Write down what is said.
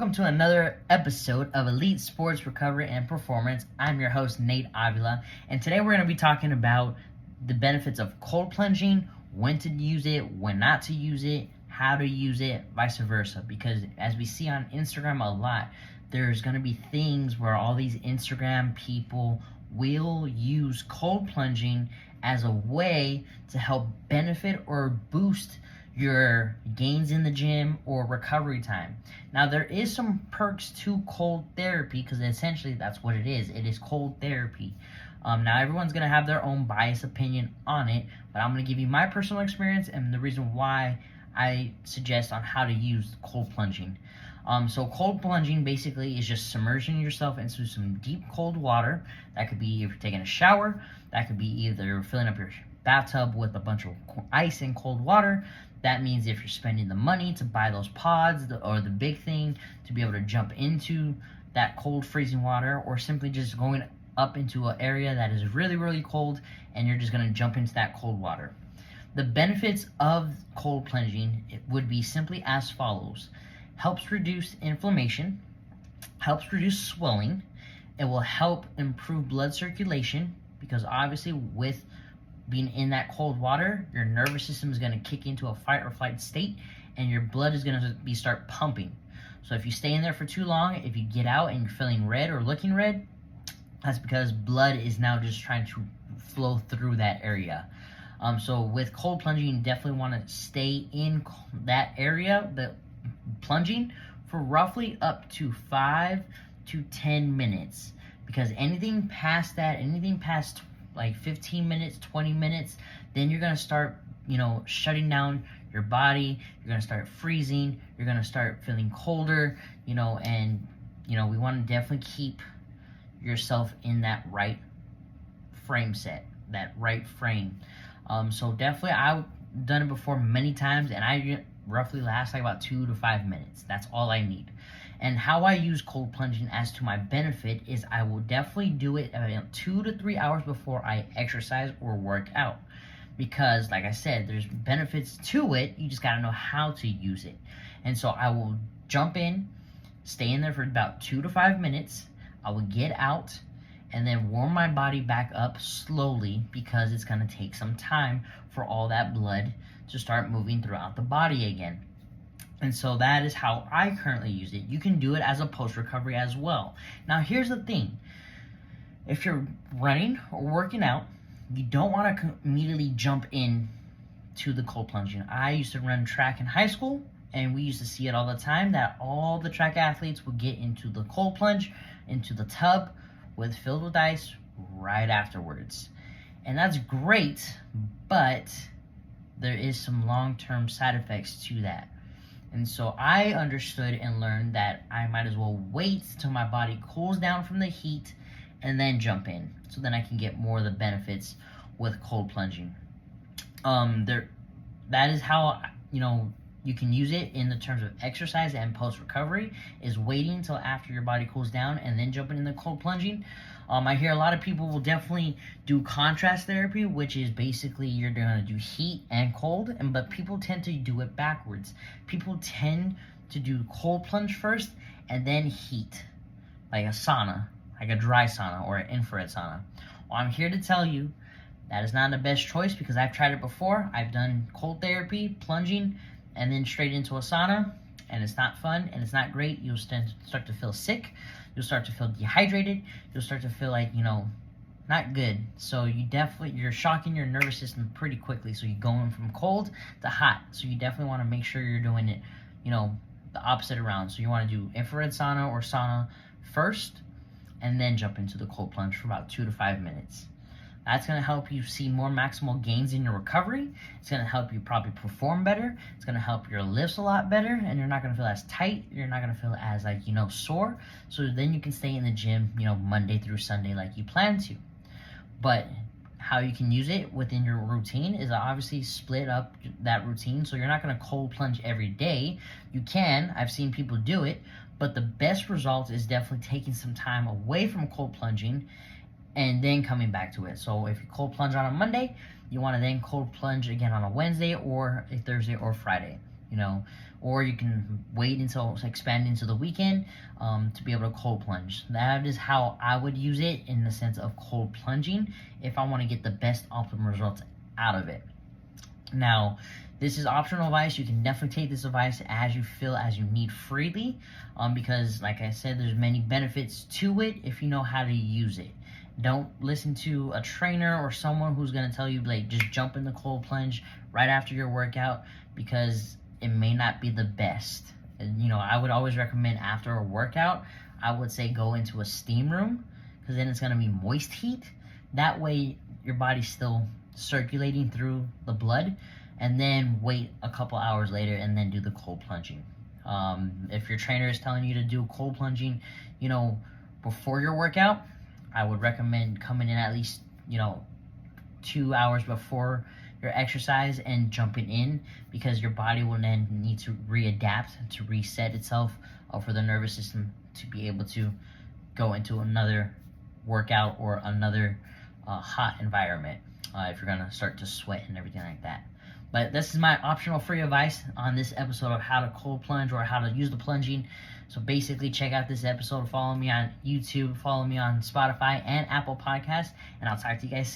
welcome to another episode of Elite Sports Recovery and Performance. I'm your host, Nate Avila, and today we're going to be talking about the benefits of cold plunging, when to use it, when not to use it, how to use it, vice versa. Because as we see on Instagram a lot, there's going to be things where all these Instagram people will use cold plunging as a way to help benefit or boost your gains in the gym or recovery time. Now, there is some perks to cold therapy because essentially that's what it is. It is cold therapy. Now, everyone's going to have their own biased opinion on it, but I'm going to give you my personal experience and the reason why I suggest on how to use cold plunging. So cold plunging basically is just submerging yourself into some deep cold water. That could be if you're taking a shower. That could be either filling up your bathtub with a bunch of ice and cold water. That means if you're spending the money to buy those pods or the big thing to be able to jump into that cold freezing water, or simply just going up into an area that is really, really cold and you're just going to jump into that cold water. The benefits of cold plunging would be simply as follows. Helps reduce inflammation, helps reduce swelling. It will help improve blood circulation because obviously with being in that cold water, your nervous system is going to kick into a fight or flight state and your blood is going to start pumping. So if you stay in there for too long, if you get out and you're feeling red or looking red, that's because blood is now just trying to flow through that area. So with cold plunging, you definitely want to stay in that area, the plunging, for roughly up to 5 to 10 minutes. Because anything past that, anything past like 15 minutes, 20 minutes, then you're going to start, shutting down your body. You're going to start freezing. You're going to start feeling colder, and, we want to definitely keep yourself in that right frame set, that right frame. So definitely, I've done it before many times, and I roughly last like about 2 to 5 minutes. That's all I need. And how I use cold plunging as to my benefit is I will definitely do it about 2 to 3 hours before I exercise or work out. Because, like I said, there's benefits to it. You just got to know how to use it. And so I will jump in, stay in there for about 2 to 5 minutes. I will get out and then warm my body back up slowly because it's going to take some time for all that blood to start moving throughout the body again. And so that is how I currently use it. You can do it as a post-recovery as well. Now, here's the thing. If you're running or working out, you don't want to immediately jump in to the cold plunging. I used to run track in high school, and we used to see it all the time that all the track athletes would get into the cold plunge, into the tub filled with ice right afterwards. And that's great, but there is some long-term side effects to that. And so I understood and learned that I might as well wait till my body cools down from the heat and then jump in, so then I can get more of the benefits with cold plunging. That is how, you can use it in the terms of exercise and post-recovery, is waiting until after your body cools down and then jumping in the cold plunging. I hear a lot of people will definitely do contrast therapy, which is basically you're going to do heat and cold, but people tend to do it backwards. People tend to do cold plunge first and then heat, like a sauna, like a dry sauna or an infrared sauna. Well, I'm here to tell you that is not the best choice because I've tried it before. I've done cold therapy, plunging, and then straight into a sauna, and it's not fun and it's not great. You'll start to feel sick. You'll start to feel dehydrated. You'll start to feel like, not good. So you're shocking your nervous system pretty quickly. So you're going from cold to hot. So you definitely want to make sure you're doing it, the opposite around. So you want to do infrared sauna or sauna first, and then jump into the cold plunge for about 2 to 5 minutes. That's going to help you see more maximal gains in your recovery. It's going to help you probably perform better. It's going to help your lifts a lot better, and you're not going to feel as tight. You're not going to feel as, sore. So then you can stay in the gym, Monday through Sunday like you plan to. But how you can use it within your routine is obviously split up that routine. So you're not going to cold plunge every day. You can. I've seen people do it. But the best result is definitely taking some time away from cold plunging and then coming back to it. So if you cold plunge on a Monday, you want to then cold plunge again on a Wednesday or a Thursday or Friday. or you can wait until it's expanded into the weekend to be able to cold plunge. That is how I would use it in the sense of cold plunging if I want to get the best optimal results out of it. Now, this is optional advice. You can definitely take this advice as you feel, as you need freely, because like I said, there's many benefits to it if you know how to use it. Don't listen to a trainer or someone who's going to tell you, like, just jump in the cold plunge right after your workout, because it may not be the best. And, I would always recommend after a workout, I would say go into a steam room, because then it's going to be moist heat. That way your body's still circulating through the blood, and then wait a couple hours later and then do the cold plunging. If your trainer is telling you to do cold plunging, before your workout, I would recommend coming in at least, 2 hours before your exercise and jumping in, because your body will then need to readapt, to reset itself for the nervous system to be able to go into another workout or another hot environment if you're going to start to sweat and everything like that. But this is my optional free advice on this episode of how to cold plunge or how to use the plunging. So basically, check out this episode. Follow me on YouTube. Follow me on Spotify and Apple Podcasts. And I'll talk to you guys soon.